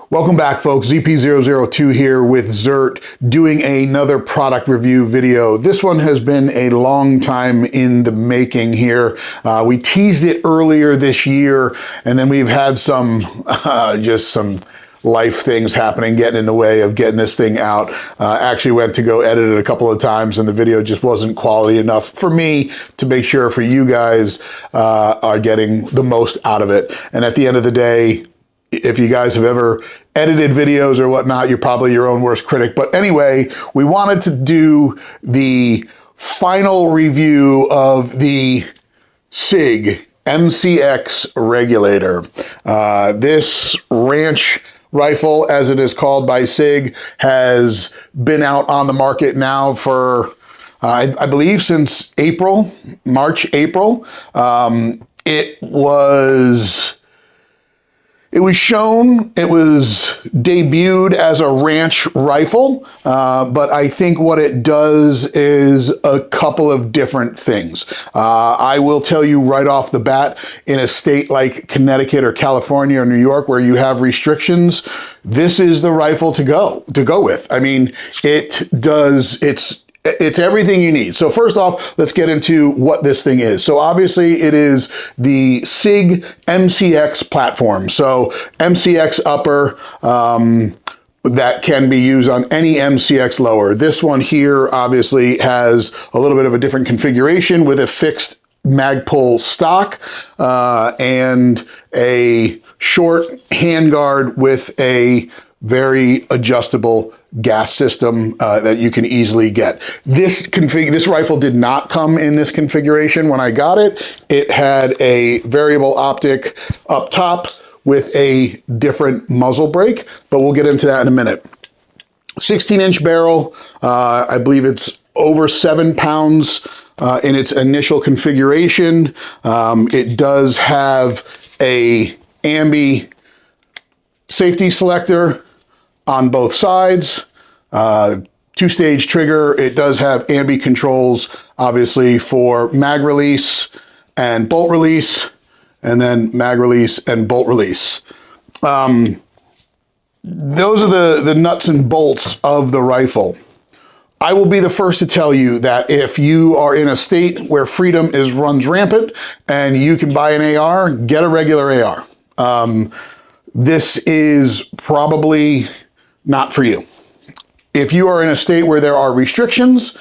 Welcome back, folks. ZP002 here with ZERT doing another product review video. This one has been a long time in the making here. We teased it earlier this year, and then we've had some just some life things happening, getting in the way of getting this thing out. Actually went to go edit it a couple of times, and the video just wasn't quality enough for me to make sure for you guys are getting the most out of it. And at the end of the day, if you guys have ever edited videos or whatnot, you're probably your own worst critic. But anyway, we wanted to do the final review of the Sig MCX Regulator. This ranch rifle, as it is called by Sig, has been out on the market now for, I believe, since April, March, April. It was shown, it was debuted as a ranch rifle, but I think what it does is a couple of different things. I will tell you right off the bat, in a state like Connecticut or California or New York where you have restrictions, this is the rifle to go with. I mean, it's everything you need. So first off, let's get into what this thing is. So obviously it is the Sig MCX platform. So MCX upper, that can be used on any MCX lower. This one here obviously has a little bit of a different configuration with a fixed Magpul stock and a short handguard with a very adjustable gas system that you can easily get. This rifle did not come in this configuration when I got it. It had a variable optic up top with a different muzzle brake, but we'll get into that in a minute. 16-inch barrel. I believe it's over 7 pounds in its initial configuration. It does have a ambi safety selector on both sides, two-stage trigger. It does have ambi controls, obviously, for mag release and bolt release, and then mag release and bolt release. Those are the nuts and bolts of the rifle. I will be the first to tell you that if you are in a state where freedom runs rampant and you can buy an AR, get a regular AR. This is probably not for you. If you are in a state where there are restrictions,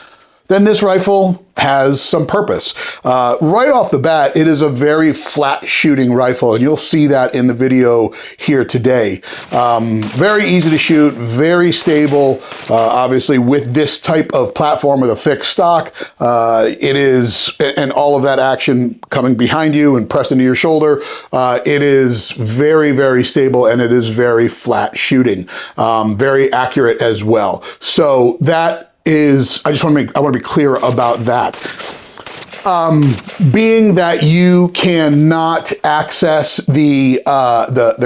then this rifle has some purpose. Right off the bat, it is a very flat shooting rifle, and you'll see that in the video here today. Very easy to shoot, very stable. Obviously, with this type of platform with a fixed stock, it is, and all of that action coming behind you and pressed into your shoulder, it is very, very stable, and it is very flat shooting. Very accurate as well. So that is, I want to be clear about that. Being that you cannot access the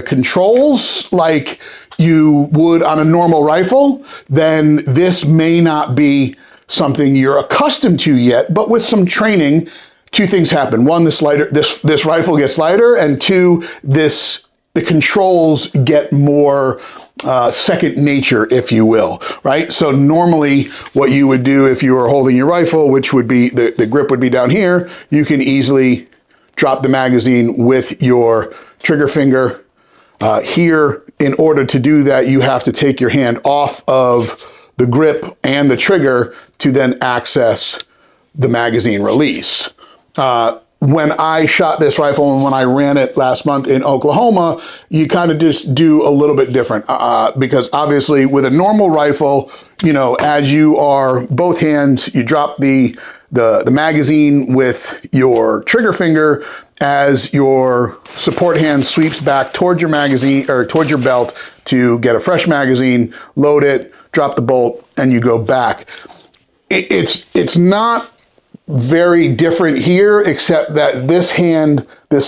controls like you would on a normal rifle, then this may not be something you're accustomed to yet, but with some training, two things happen. One, this rifle gets lighter, and two, the controls get more second nature, if you will, right? So normally what you would do if you were holding your rifle, which would be, the grip would be down here, you can easily drop the magazine with your trigger finger. Here, in order to do that, you have to take your hand off of the grip and the trigger to then access the magazine release. When I shot this rifle and when I ran it last month in Oklahoma, you kind of just do a little bit different because obviously with a normal rifle, you know, as you are both hands, you drop the magazine with your trigger finger as your support hand sweeps back towards your magazine or towards your belt to get a fresh magazine, load it, drop the bolt, and you go back. It's not very different here, except that this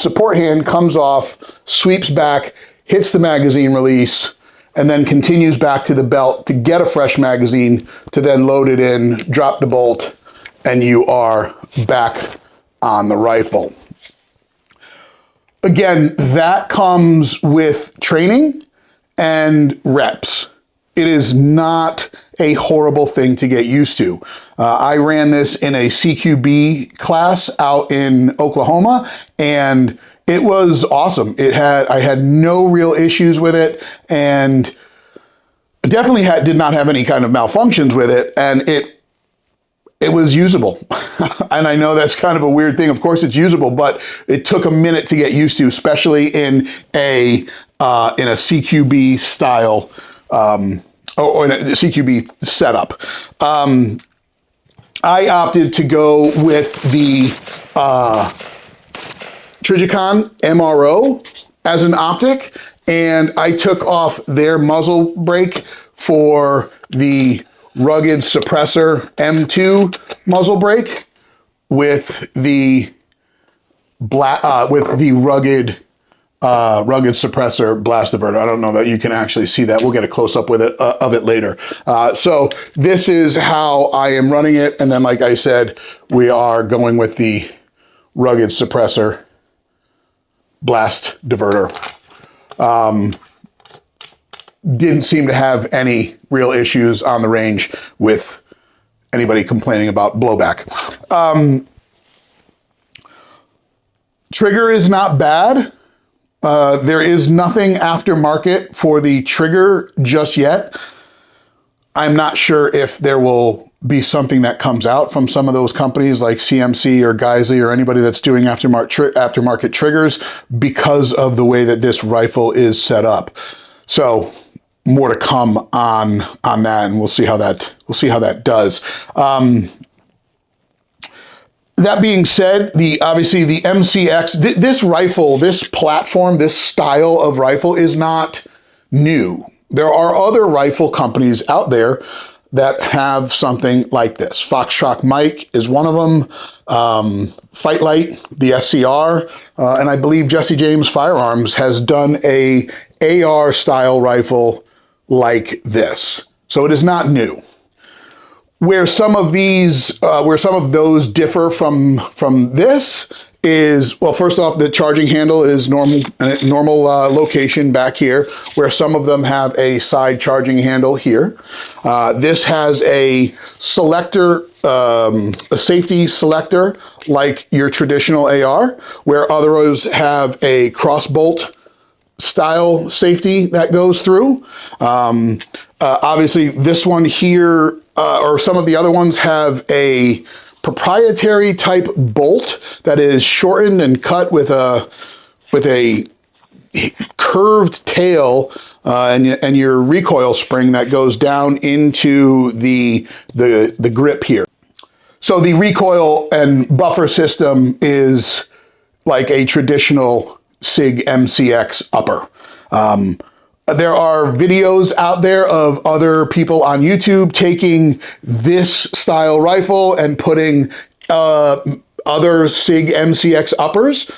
support hand comes off, sweeps back, hits the magazine release, and then continues back to the belt to get a fresh magazine, to then load it in, drop the bolt, and you are back on the rifle. Again, that comes with training and reps. It is not a horrible thing to get used to. I ran this in a CQB class out in Oklahoma, and it was awesome. I had no real issues with it, and definitely did not have any kind of malfunctions with it, and it was usable. And I know that's kind of a weird thing. Of course it's usable, but it took a minute to get used to, especially in a CQB style, or in a CQB setup. I opted to go with the Trijicon MRO as an optic, and I took off their muzzle brake for the Rugged Suppressor M2 muzzle brake with the Rugged Suppressor blast diverter. I don't know that you can actually see that. We'll get a close up with it of it later. So this is how I am running it, and then like I said, we are going with the Rugged Suppressor blast diverter. Didn't seem to have any real issues on the range with anybody complaining about blowback. Trigger is not bad. There is nothing aftermarket for the trigger just yet. I'm not sure if there will be something that comes out from some of those companies like CMC or Geissele or anybody that's doing aftermarket triggers because of the way that this rifle is set up. So more to come on that, and we'll see how that does. That being said, obviously the MCX, this rifle, this platform, this style of rifle is not new. There are other rifle companies out there that have something like this. Foxtrot Mike is one of them. Fight Light, the SCR, and I believe Jesse James Firearms has done a AR style rifle like this. So it is not new. Where some of those differ from this is, well, first off, the charging handle is normal location back here, where some of them have a side charging handle here. This has a selector, a safety selector like your traditional AR, where others have a cross bolt style safety that goes through. Obviously this one here, or some of the other ones, have a proprietary type bolt that is shortened and cut with a curved tail, and your recoil spring that goes down into the grip here. So the recoil and buffer system is like a traditional Sig MCX upper. There are videos out there of other people on YouTube taking this style rifle and putting other Sig MCX uppers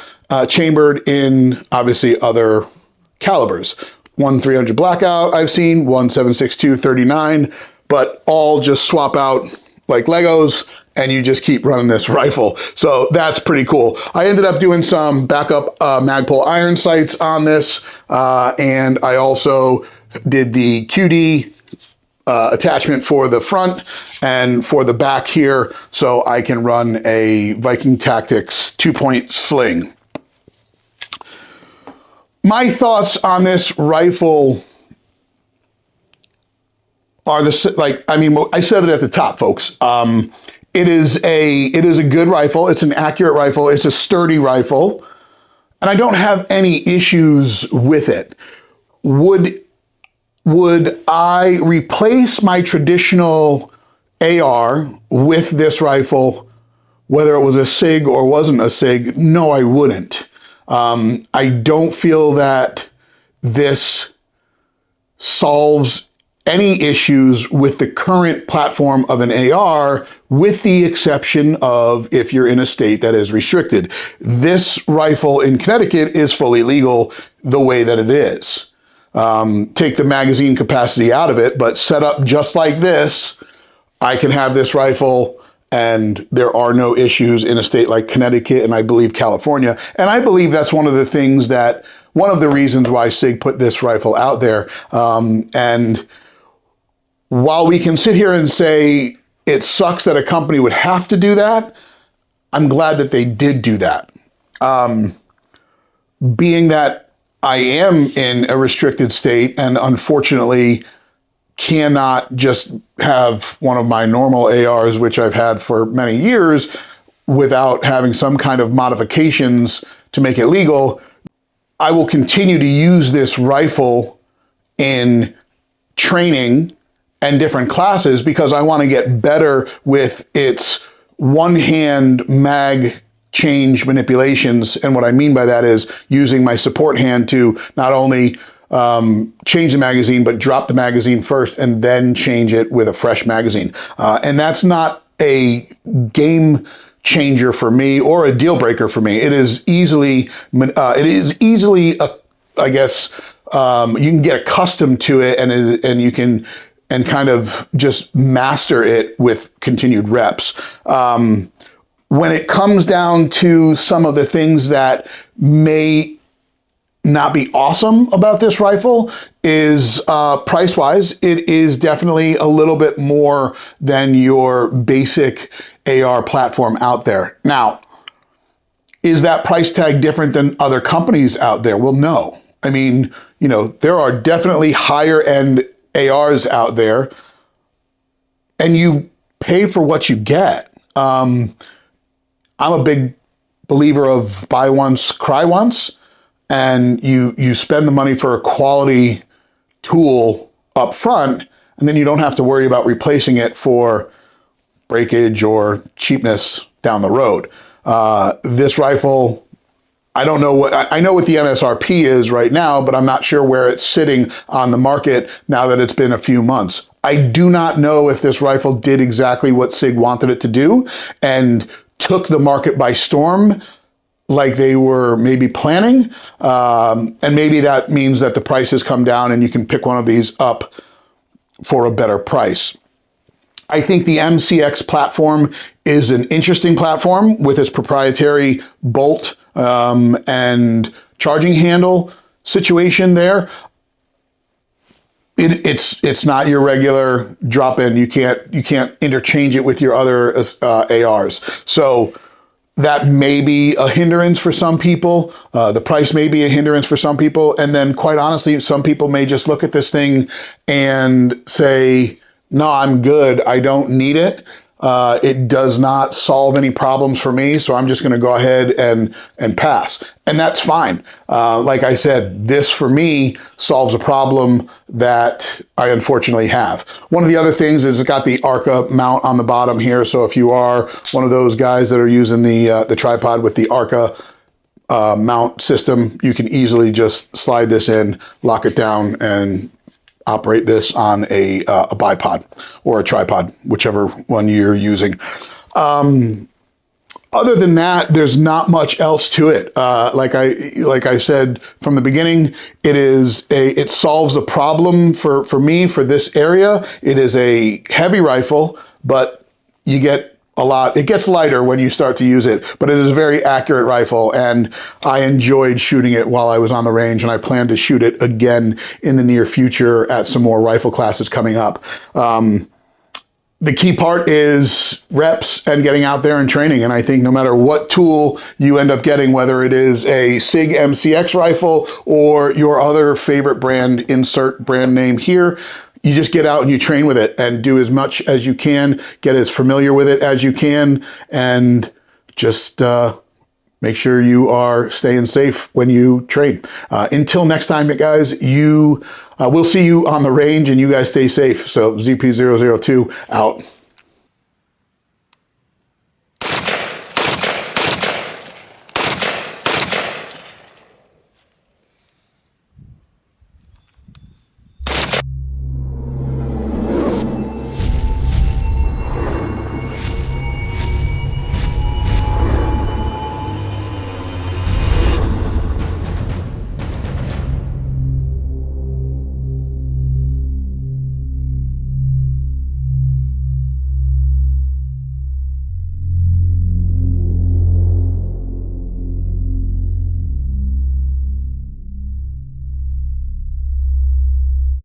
chambered in obviously other calibers. 1-300 Blackout I've seen, 1.762 39, but all just swap out like Legos, and you just keep running this rifle. So that's pretty cool. I ended up doing some backup Magpul iron sights on this, and I also did the QD attachment for the front and for the back here, so I can run a Viking Tactics 2-point sling. My thoughts on this rifle are I said it at the top, folks. It is a good rifle. It's an accurate rifle. It's a sturdy rifle, and I don't have any issues with it. Would I replace my traditional AR with this rifle, whether it was a SIG or wasn't a SIG? No, I wouldn't. I don't feel that this solves any issues with the current platform of an AR, with the exception of if you're in a state that is restricted. This rifle in Connecticut is fully legal the way that it is. Take the magazine capacity out of it, but set up just like this, I can have this rifle and there are no issues in a state like Connecticut and I believe California. And I believe that's one of the things that one of the reasons why Sig put this rifle out there. And while we can sit here and say it sucks that a company would have to do that, I'm glad that they did do that. Being that I am in a restricted state and unfortunately cannot just have one of my normal ARs, which I've had for many years, without having some kind of modifications to make it legal, I will continue to use this rifle in training and different classes because I want to get better with its one-hand mag change manipulations. And what I mean by that is using my support hand to not only change the magazine, but drop the magazine first and then change it with a fresh magazine. And that's not a game changer for me or a deal breaker for me. It is easily, I guess, you can get accustomed to it and you can kind of just master it with continued reps. When it comes down to some of the things that may not be awesome about this rifle is price-wise, it is definitely a little bit more than your basic AR platform out there. Now, is that price tag different than other companies out there? Well, no. I mean, you know, there are definitely higher end ARs out there and you pay for what you get. I'm a big believer of buy once, cry once, and you spend the money for a quality tool up front, and then you don't have to worry about replacing it for breakage or cheapness down the road. This rifle, I don't know I know what the MSRP is right now, but I'm not sure where it's sitting on the market now that it's been a few months. I do not know if this rifle did exactly what Sig wanted it to do and took the market by storm like they were maybe planning. And maybe that means that the price has come down and you can pick one of these up for a better price. I think the MCX platform is an interesting platform with its proprietary bolt and charging handle situation there. It's not your regular drop-in. You can't interchange it with your other ARs. So that may be a hindrance for some people. The price may be a hindrance for some people. And then quite honestly, some people may just look at this thing and say, no, I'm good. I don't need it. It does not solve any problems for me, so I'm just going to go ahead and pass. And that's fine. Like I said, this for me solves a problem that I unfortunately have. One of the other things is it's got the ARCA mount on the bottom here, so if you are one of those guys that are using the tripod with the ARCA mount system, you can easily just slide this in, lock it down, and operate this on a bipod or a tripod, whichever one you're using. Other than that, there's not much else to it. Like I said from the beginning, it solves a problem for me for this area. It is a heavy rifle, but you get a lot. It gets lighter when you start to use it, but it is a very accurate rifle, and I enjoyed shooting it while I was on the range, and I plan to shoot it again in the near future at some more rifle classes coming up. The key part is reps and getting out there and training, and I think no matter what tool you end up getting, whether it is a Sig MCX rifle or your other favorite brand, insert brand name here, you just get out and you train with it and do as much as you can, get as familiar with it as you can, and just make sure you are staying safe when you train. Until next time, guys, we'll see you on the range, and you guys stay safe. So ZP002 out.